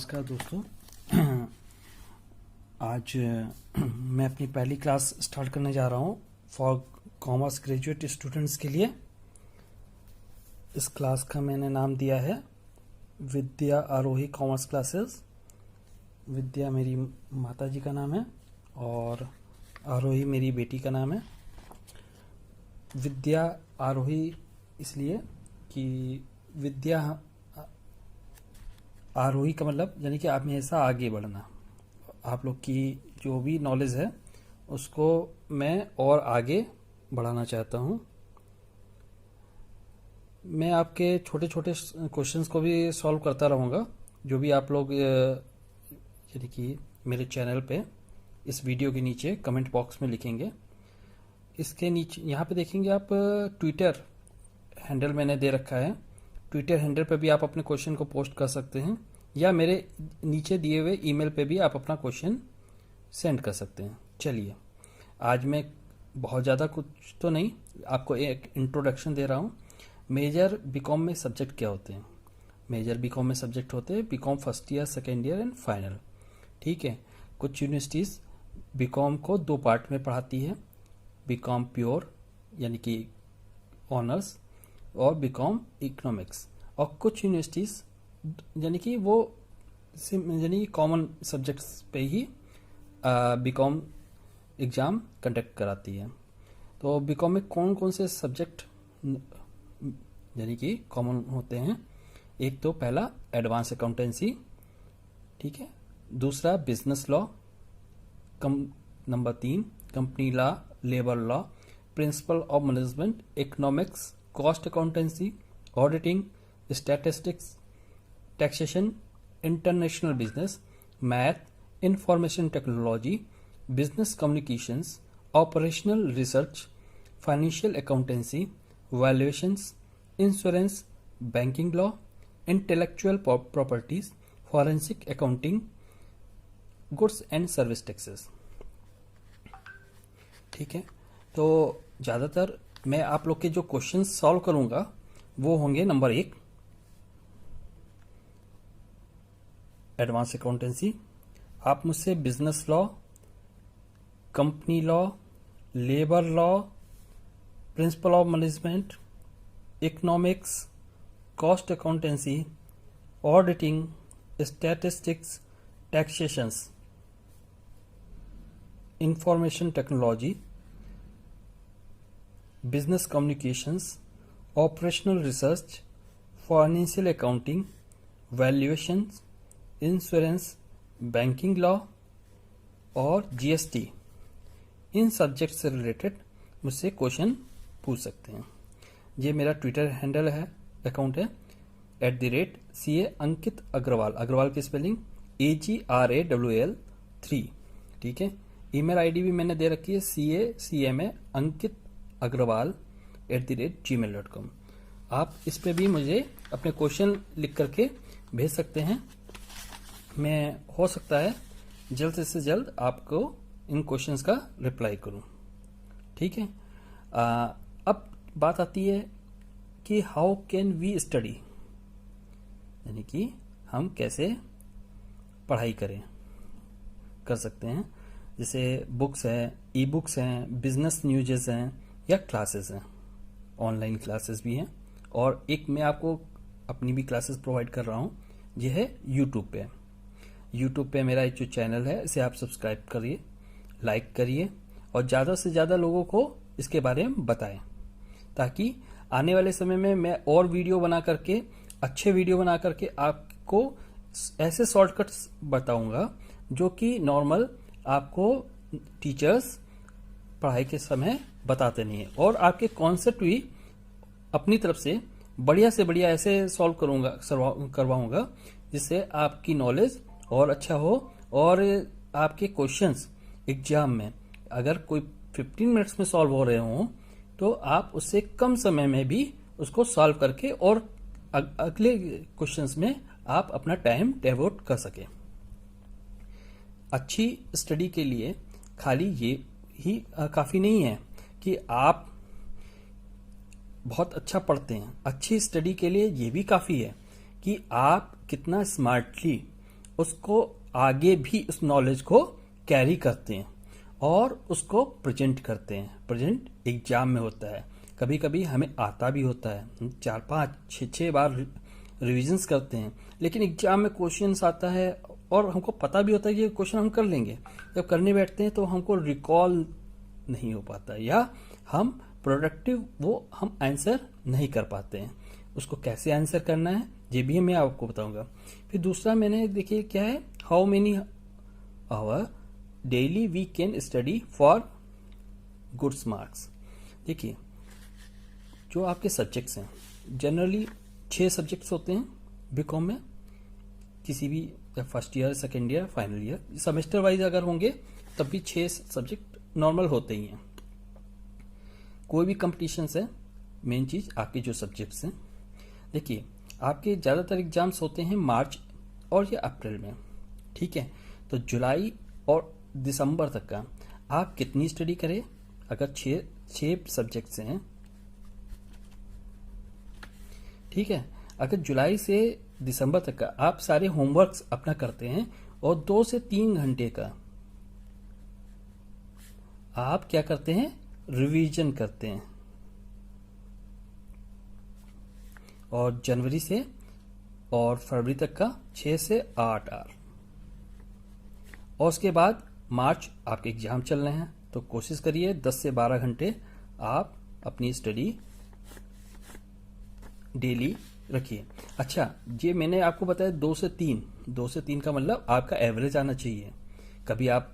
नमस्कार दोस्तों। आज मैं अपनी पहली क्लास स्टार्ट करने जा रहा हूँ फॉर कॉमर्स ग्रेजुएट स्टूडेंट्स के लिए। इस क्लास का मैंने नाम दिया है विद्या आरोही कॉमर्स क्लासेस। विद्या मेरी माता जी का नाम है और आरोही मेरी बेटी का नाम है। विद्या आरोही इसलिए कि विद्या आरोही का मतलब यानी कि आप हमेशा आगे बढ़ना। आप लोग की जो भी नॉलेज है उसको मैं और आगे बढ़ाना चाहता हूँ। मैं आपके छोटे छोटे क्वेश्चंस को भी सॉल्व करता रहूँगा, जो भी आप लोग यानी कि मेरे चैनल पे इस वीडियो के नीचे कमेंट बॉक्स में लिखेंगे। इसके नीचे यहाँ पे देखेंगे आप ट्विटर हैंडल मैंने दे रखा है। ट्विटर हैंडल पे भी आप अपने क्वेश्चन को पोस्ट कर सकते हैं या मेरे नीचे दिए हुए ईमेल पे भी आप अपना क्वेश्चन सेंड कर सकते हैं। चलिए, आज मैं बहुत ज़्यादा कुछ तो नहीं, आपको एक इंट्रोडक्शन दे रहा हूँ। मेजर बीकॉम में सब्जेक्ट क्या होते हैं? मेजर बीकॉम में सब्जेक्ट होते हैं BCom first year, second year and final. ठीक है। कुछ यूनिवर्सिटीज़ बीकॉम को दो पार्ट में पढ़ाती है, बीकॉम प्योर यानी कि ऑनर्स और बीकॉम इकोनॉमिक्स। और कुछ यूनिवर्सिटीज़ यानी कि वो यानी कॉमन सब्जेक्ट्स पे ही बीकॉम एग्ज़ाम कंडक्ट कराती है। तो बीकॉम में कौन कौन से सब्जेक्ट यानी कि कॉमन होते हैं? एक तो पहला एडवांस अकाउंटेंसी, ठीक है। दूसरा business law, number 3 company law, labour law, principle of management, economics, cost accountancy, auditing, statistics, taxation, international business, math, information technology, business communications, operational research, financial accountancy, valuations, insurance, banking law, intellectual properties, forensic accounting, goods and service taxes. ठीक है। तो ज़्यादातर मैं आप लोग के जो question solve करूंगा वो होंगे नंबर 1 एडवांस अकाउंटेंसी। आप मुझसे business law, company law, labour law, principle of management, economics, cost accountancy, auditing, statistics, taxations, information technology, business communications, operational research, financial accounting, valuations, insurance, banking law और GST, इन subject से related मुझसे question पूछ सकते हैं। ये मेरा Twitter handle है, account है @CA अंकित अग्रवाल। अग्रवाल की स्पेलिंग AGRAWL 3। ठीक है। ईमेल आईडी भी मैंने दे रखी है CACMA अंकित अग्रवाल @gmail.com। आप इस पे भी मुझे अपने क्वेश्चन लिख करके भेज सकते हैं। मैं हो सकता है जल्द से जल्द आपको इन क्वेश्चंस का रिप्लाई करूं। ठीक है। अब बात आती है कि हाउ कैन वी स्टडी, यानी कि हम कैसे पढ़ाई कर सकते हैं। जैसे बुक्स हैं, ई बुक्स हैं, बिजनेस न्यूज़ हैं या क्लासेस हैं, ऑनलाइन क्लासेस भी हैं। और एक मैं आपको अपनी भी क्लासेस प्रोवाइड कर रहा हूँ, ये है यूट्यूब पे। यूट्यूब पे मेरा जो चैनल है इसे आप सब्सक्राइब करिए, लाइक करिए और ज़्यादा से ज़्यादा लोगों को इसके बारे में बताएं, ताकि आने वाले समय में मैं और वीडियो बना करके, अच्छे वीडियो बना करके आपको ऐसे शॉर्टकट्स बताऊंगा जो कि नॉर्मल आपको टीचर्स पढ़ाई के समय बताते नहीं है। और आपके कॉन्सेप्ट भी अपनी तरफ से बढ़िया ऐसे सॉल्व करवाऊंगा जिससे आपकी नॉलेज और अच्छा हो। और आपके क्वेश्चंस एग्जाम में अगर कोई 15 मिनट्स में सॉल्व हो रहे हों तो आप उससे कम समय में भी उसको सॉल्व करके और अगले क्वेश्चंस में आप अपना टाइम डेवोट कर सकें। अच्छी स्टडी के लिए खाली ये ही काफ़ी नहीं है कि आप बहुत अच्छा पढ़ते हैं। अच्छी स्टडी के लिए ये भी काफ़ी है कि आप कितना स्मार्टली उसको आगे भी उस नॉलेज को कैरी करते हैं और उसको प्रेजेंट करते हैं। प्रेजेंट एग्जाम में होता है, कभी कभी हमें आता भी होता है, हम 4-5-6 बार रिविजन्स करते हैं, लेकिन एग्जाम में क्वेश्चंस आता है और हमको पता भी होता है कि ये क्वेश्चन हम कर लेंगे। जब करने बैठते हैं तो हमको रिकॉल नहीं हो पाता या हम प्रोडक्टिव वो हम आंसर नहीं कर पाते हैं। उसको कैसे आंसर करना है ये भी मैं आपको बताऊंगा। फिर दूसरा मैंने देखिए क्या है, how many hour daily we can study for goods marks. देखिए जो आपके सब्जेक्ट्स हैं, जनरली 6 सब्जेक्ट्स होते हैं बीकॉम में, किसी भी first year, second year, final year, semester wise अगर होंगे तब भी 6 सब्जेक्ट नॉर्मल होते ही हैं। कोई भी कंपटीशन है, मेन चीज आपके जो सब्जेक्ट्स हैं। देखिए आपके ज्यादातर एग्जाम्स होते हैं मार्च और या अप्रैल में, ठीक है। तो जुलाई और दिसंबर तक का आप कितनी स्टडी करें, अगर 6 सब्जेक्ट्स हैं, ठीक है, अगर जुलाई से दिसंबर तक का आप सारे होमवर्क्स अपना करते हैं और 2 से 3 घंटे का आप क्या करते हैं, रिवीजन करते हैं, और जनवरी से और फरवरी तक का 6 से 8 आवर, और उसके बाद मार्च आपके एग्जाम चल रहे हैं, तो कोशिश करिए 10 से 12 घंटे आप अपनी स्टडी डेली रखिए। अच्छा, ये मैंने आपको बताया 2 से 3 का मतलब आपका एवरेज आना चाहिए। कभी आप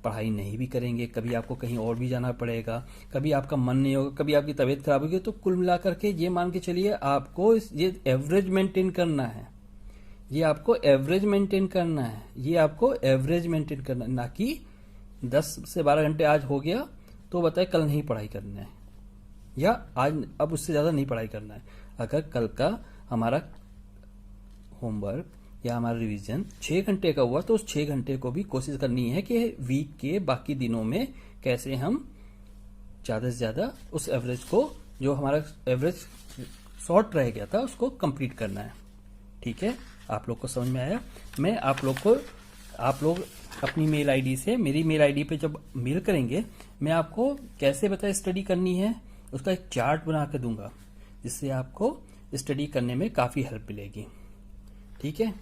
पढ़ाई नहीं भी करेंगे, कभी आपको कहीं और भी जाना पड़ेगा, कभी आपका मन नहीं होगा, कभी आपकी तबीयत खराब होगी, तो कुल मिलाकर के ये मान के चलिए आपको ये एवरेज मेंटेन करना है, ये आपको एवरेज मेंटेन करना है, ये आपको एवरेज मेंटेन करना है, ना कि 10 से 12 घंटे आज हो गया तो बताए कल नहीं पढ़ाई करना है, या आज अब उससे ज्यादा नहीं पढ़ाई करना है। अगर कल का हमारा होमवर्क या हमारा रिवीजन 6 घंटे का हुआ तो उस 6 घंटे को भी कोशिश करनी है कि वीक के बाकी दिनों में कैसे हम ज्यादा से ज्यादा उस एवरेज को, जो हमारा एवरेज शॉर्ट रह गया था, उसको कंप्लीट करना है। ठीक है, आप लोग को समझ में आया। मैं आप लोग अपनी मेल आईडी से, मेरी मेल आईडी पे जब मेल करेंगे, मैं आपको कैसे बताए स्टडी करनी है उसका एक चार्ट बना के दूंगा, जिससे आपको स्टडी करने में काफी हेल्प मिलेगी। ठीक है,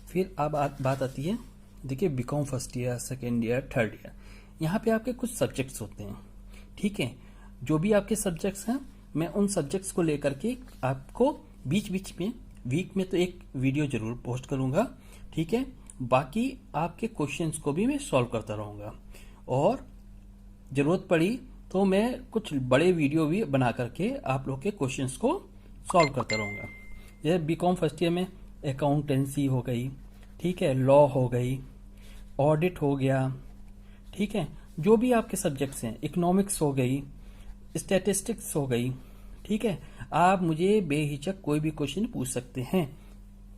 फिर अब बात आती है, देखिए BCom first year, second year, third year, यहाँ पे आपके कुछ सब्जेक्ट्स होते हैं। ठीक है, जो भी आपके सब्जेक्ट्स हैं, मैं उन सब्जेक्ट्स को लेकर के आपको बीच बीच में, वीक में तो एक वीडियो जरूर पोस्ट करूंगा। ठीक है, बाकी आपके क्वेश्चंस को भी मैं सॉल्व करता रहूंगा, और जरूरत पड़ी तो मैं कुछ बड़े वीडियो भी बना करके आप लोग के क्वेश्चंस को सॉल्व करता रहूंगा। जैसे बीकॉम फर्स्ट ईयर में अकाउंटेंसी हो गई, ठीक है, लॉ हो गई, ऑडिट हो गया, ठीक है, जो भी आपके सब्जेक्ट्स हैं, इकोनॉमिक्स हो गई, स्टैटिस्टिक्स हो गई, ठीक है, आप मुझे बेहिचक कोई भी क्वेश्चन पूछ सकते हैं।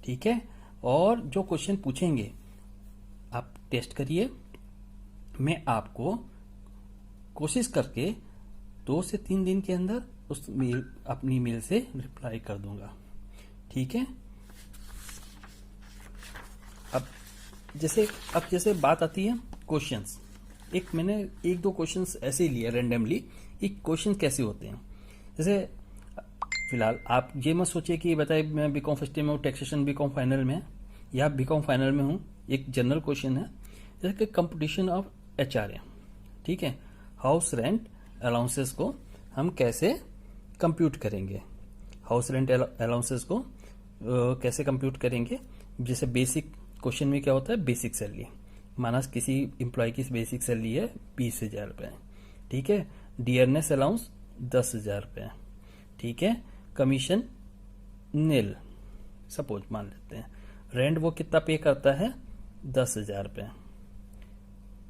ठीक है, और जो क्वेश्चन पूछेंगे आप टेस्ट करिए, मैं आपको कोशिश करके 2 से 3 दिन के अंदर उस मेल, अपनी मेल से रिप्लाई कर दूंगा। ठीक है, अब जैसे बात आती है क्वेश्चंस, मैंने 1-2 क्वेश्चंस ऐसे ही लिए रैंडमली, एक क्वेश्चन कैसे होते हैं। जैसे फिलहाल आप ये मत सोचिए कि बताइए मैं बीकॉम फर्स्ट ईयर में हूँ, टैक्सेशन बीकॉम फाइनल में, या बीकॉम फाइनल में हूँ। एक जनरल क्वेश्चन है, जैसे कि कंपटीशन ऑफ एचआरए, ठीक है, हाउस रेंट अलाउंसेस को हम कैसे कंप्यूट करेंगे, हाउस रेंट अलाउंसेस को कैसे कंप्यूट करेंगे। जैसे बेसिक क्वेश्चन में क्या होता है, बेसिक सैलरी, माना किसी एम्प्लॉय की बेसिक सैलरी है 20,000 रुपए, ठीक है, डियरनेस अलाउंस 10,000 रुपए, ठीक है, कमीशन नील सपोज मान लेते हैं, रेंट वो कितना पे करता है 10,000 रुपए।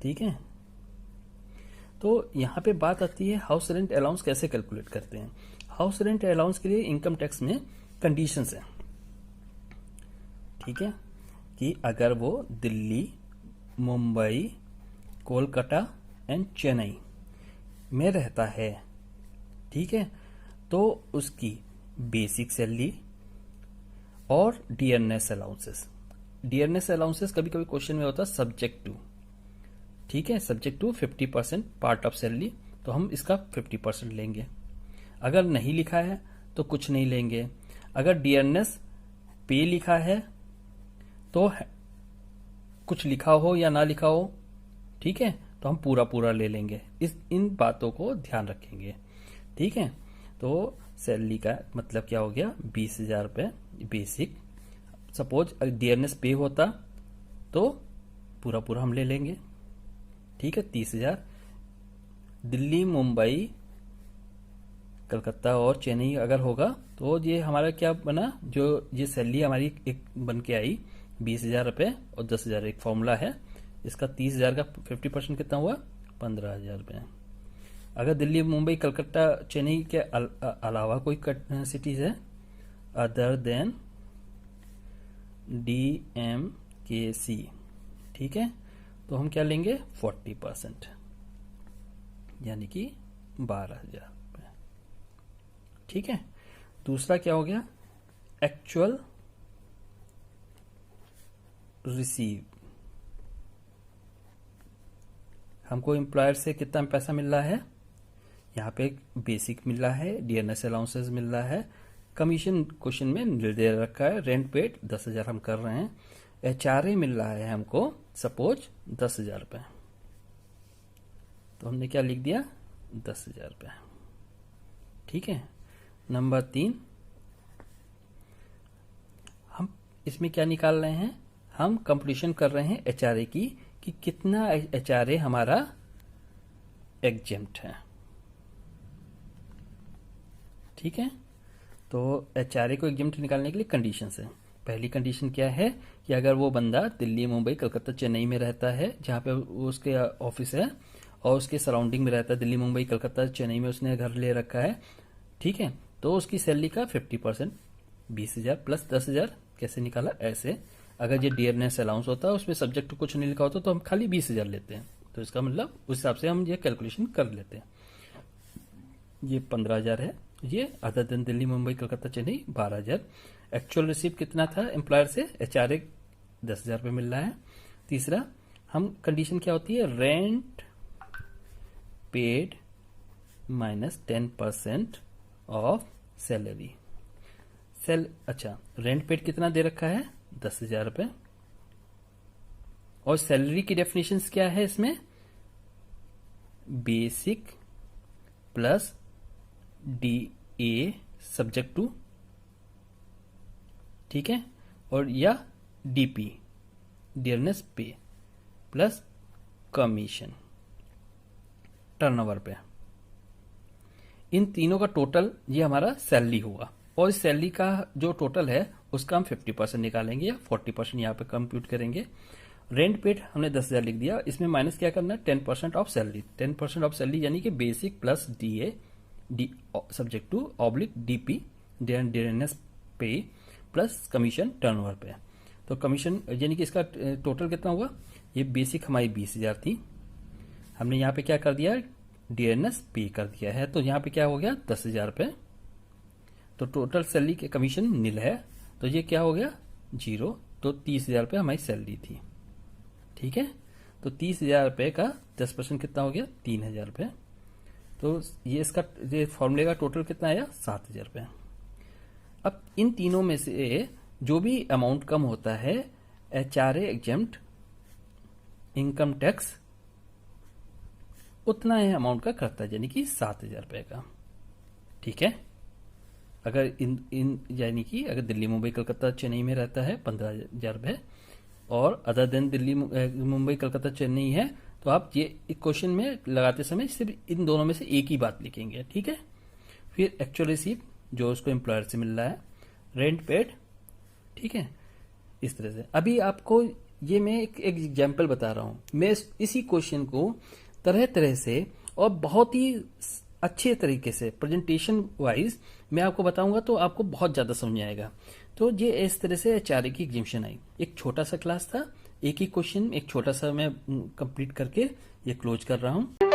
ठीक है, तो यहां पे बात आती है हाउस रेंट अलाउंस कैसे कैलकुलेट करते हैं। हाउस रेंट अलाउंस के लिए इनकम टैक्स में कंडीशंस है, ठीक है, कि अगर वो दिल्ली, मुंबई, कोलकाता एंड चेन्नई में रहता है, ठीक है, तो उसकी बेसिक सैलरी और डियरनेस अलाउंसेस डियरनेस अलाउंसेस कभी कभी क्वेश्चन में होता है सब्जेक्ट टू, ठीक है, subject to 50% part of salary, तो हम इसका 50% लेंगे। अगर नहीं लिखा है तो कुछ नहीं लेंगे। अगर डियरनेस पे लिखा है तो कुछ लिखा हो या ना लिखा हो, ठीक है, तो हम पूरा पूरा ले लेंगे। इन बातों को ध्यान रखेंगे, ठीक है। तो सैलरी का मतलब क्या हो गया, 20,000 रुपये बेसिक। सपोज डियरनेस पे होता तो पूरा पूरा हम ले लेंगे, ठीक है, 30,000। दिल्ली, मुंबई, कलकत्ता और चेन्नई अगर होगा तो ये हमारा क्या बना, जो ये सैलरी हमारी एक बन के आई 20,000 रुपये और 10,000, एक फॉर्मूला है इसका। 30,000 का 50% कितना हुआ, 15,000 रुपये। अगर दिल्ली, मुंबई, कलकत्ता, चेन्नई के अलावा कोई सिटीज है अदर देन DMKC, ठीक है, तो हम क्या लेंगे 40%, यानी कि 12,000 रुपये, ठीक है। दूसरा क्या हो गया, एक्चुअल रिसीव। हमको एम्प्लॉयर से कितना पैसा मिल रहा है, यहाँ पे बेसिक मिल रहा है, डियरनेस अलाउंसेस मिल रहा है, कमीशन क्वेश्चन में दे रखा है, रेंट पेड 10,000 हम कर रहे हैं, HRA मिल रहा है हमको सपोज 10,000 रुपये, तो हमने क्या लिख दिया 10,000 रुपये, ठीक है। नंबर 3, हम इसमें क्या निकाल रहे हैं, हम कंपटीशन कर रहे हैं HRA की कि कितना HRA हमारा एग्जेम्प्ट है, ठीक है। तो HRA को एग्जेम्प्ट निकालने के लिए कंडीशन है। पहली कंडीशन क्या है कि अगर वो बंदा दिल्ली, मुंबई, कलकत्ता, चेन्नई में रहता है, जहाँ पे उसके ऑफिस है और उसके सराउंडिंग में रहता है, दिल्ली, मुंबई, कलकत्ता, चेन्नई में उसने घर ले रखा है, ठीक है, तो उसकी सैलरी का 50% 20,000 प्लस 10,000 कैसे निकाला, ऐसे। अगर ये डियरनेस अलाउंस होता है उसमें सब्जेक्ट कुछ नहीं लिखा होता तो हम खाली 20,000 लेते हैं, तो इसका मतलब उस हिसाब से हम ये कैलकुलेशन कर लेते हैं। ये 15,000 है, ये अदर दिन दिल्ली, मुंबई, कलकत्ता, चेन्नई 12,000। एक्चुअल रिसीव कितना था एम्प्लॉयर से, HRA 10,000 रुपये मिल रहा है। तीसरा, हम कंडीशन क्या होती है, rent paid minus 10% of salary. अच्छा, रेंट पेड कितना दे रखा है 10,000 रुपये, और सैलरी की डेफिनेशंस क्या है इसमें, basic plus DA subject to, ठीक है, और या DP dearness pay plus commission turnover pay. इन तीनों का टोटल ये हमारा सैलरी हुआ, और इस सैलरी का जो टोटल है उसका हम 50% निकालेंगे या 40% यहाँ पे कंप्यूट करेंगे। रेंट पेड हमने 10,000 लिख दिया, इसमें माइनस क्या करना है 10% ऑफ सैलरी। 10% ऑफ सैलरी यानी कि basic plus DA subject to oblique DP dearness pay plus commission turnover पे। तो कमीशन यानी कि इसका टोटल कितना हुआ, ये बेसिक हमारी 20,000 थी, हमने यहाँ पे क्या कर दिया डियरनेस पे कर दिया है, तो यहाँ पे क्या हो गया 10,000 रुपये। तो टोटल सैलरी के कमीशन नील है, तो ये क्या हो गया 0, तो 30,000 रुपये हमारी सैलरी थी, ठीक है। तो 30,000 रुपये का 10% कितना हो गया 3,000 रुपये, तो ये फॉर्मूले का टोटल कितना आया 7,000 रुपये। अब इन तीनों में से जो भी अमाउंट कम होता है, HRA एग्जेम्प्ट इनकम टैक्स उतना ही अमाउंट का करता है, यानी कि 7,000 रुपये का, ठीक है। अगर इन यानी कि अगर दिल्ली, मुंबई, कलकत्ता, चेन्नई में रहता है 15,000 रुपये, और अदर देन दिल्ली, मुंबई, कलकत्ता, चेन्नई है, तो आप ये क्वेश्चन में लगाते समय सिर्फ इन दोनों में से एक ही बात लिखेंगे, ठीक है। फिर एक्चुअल रिसीव जो उसको एम्प्लॉयर से मिल रहा है, रेंट पेड, ठीक है, इस तरह से। अभी आपको ये मैं एक एग्जाम्पल बता रहा हूँ, मैं इसी क्वेश्चन को तरह तरह से और बहुत ही अच्छे तरीके से प्रेजेंटेशन वाइज मैं आपको बताऊंगा, तो आपको बहुत ज्यादा समझ में आएगा। तो ये इस तरह से HRA की एग्जाम्शन आई। एक छोटा सा क्लास था, एक ही क्वेश्चन एक छोटा सा मैं कंप्लीट करके ये क्लोज कर रहा हूँ।